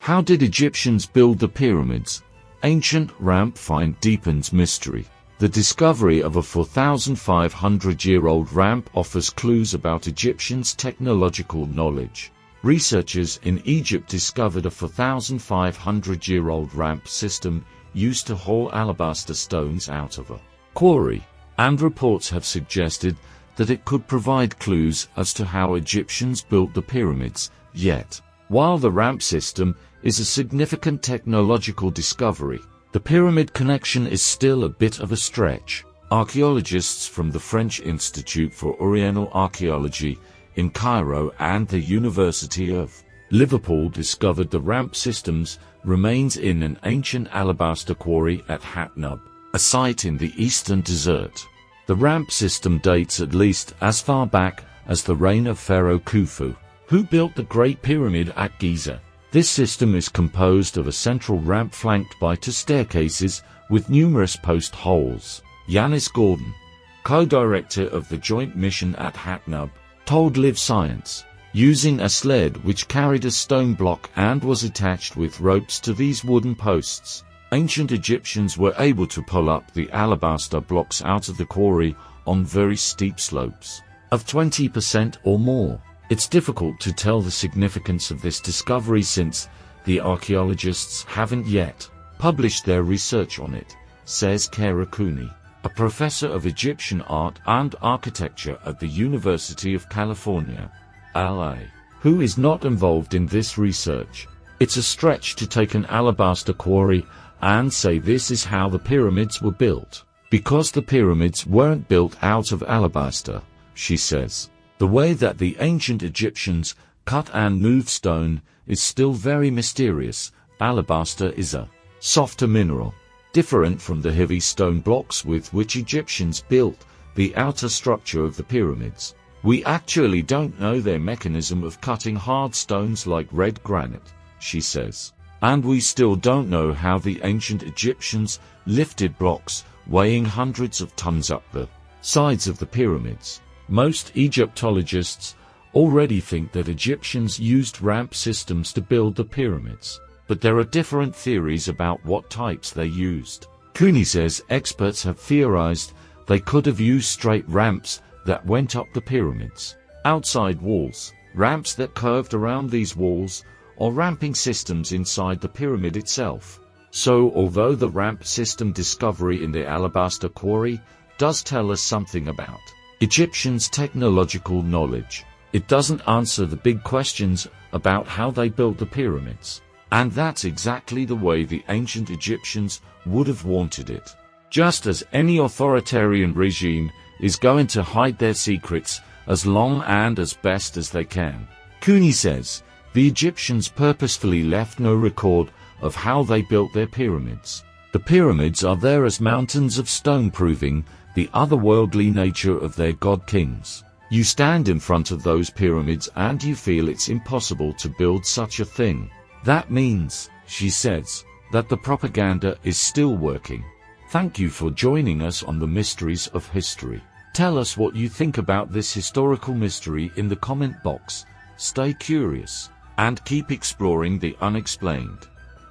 How did Egyptians build the pyramids? Ancient ramp find deepens mystery. The discovery of a 4,500-year-old ramp offers clues about Egyptians' technological knowledge. Researchers in Egypt discovered a 4,500-year-old ramp system used to haul alabaster stones out of a quarry, and reports have suggested that it could provide clues as to how Egyptians built the pyramids. Yet, while the ramp system is a significant technological discovery, the pyramid connection is still a bit of a stretch. Archaeologists from the French Institute for Oriental Archaeology in Cairo and the University of Liverpool discovered the ramp system's remains in an ancient alabaster quarry at Hatnub, a site in the eastern desert. The ramp system dates at least as far back as the reign of Pharaoh Khufu, who built the Great Pyramid at Giza. This system is composed of a central ramp flanked by two staircases with numerous post holes. Yanis Gordon, co-director of the joint mission at Hatnub, told Live Science, using a sled which carried a stone block and was attached with ropes to these wooden posts, ancient Egyptians were able to pull up the alabaster blocks out of the quarry on very steep slopes of 20% or more. It's difficult to tell the significance of this discovery since the archaeologists haven't yet published their research on it, says Kathlyn Cooney, a professor of Egyptian art and architecture at the University of California, LA, who is not involved in this research. It's a stretch to take an alabaster quarry and say this is how the pyramids were built, because the pyramids weren't built out of alabaster, she says. The way that the ancient Egyptians cut and moved stone is still very mysterious. Alabaster is a softer mineral, different from the heavy stone blocks with which Egyptians built the outer structure of the pyramids. We actually don't know their mechanism of cutting hard stones like red granite, she says. And we still don't know how the ancient Egyptians lifted blocks weighing hundreds of tons up the sides of the pyramids. Most Egyptologists already think that Egyptians used ramp systems to build the pyramids, but there are different theories about what types they used. Cooney says experts have theorized they could have used straight ramps that went up the pyramids, outside walls, ramps that curved around these walls, or ramping systems inside the pyramid itself. So although the ramp system discovery in the alabaster quarry does tell us something about Egyptians' technological knowledge, it doesn't answer the big questions about how they built the pyramids. And that's exactly the way the ancient Egyptians would have wanted it. Just as any authoritarian regime is going to hide their secrets as long and as best as they can. Cooney says, the Egyptians purposefully left no record of how they built their pyramids. The pyramids are there as mountains of stone proving the otherworldly nature of their god-kings. You stand in front of those pyramids and you feel it's impossible to build such a thing. That means, she says, that the propaganda is still working. Thank you for joining us on the Mysteries of History. Tell us what you think about this historical mystery in the comment box. Stay curious and keep exploring the unexplained.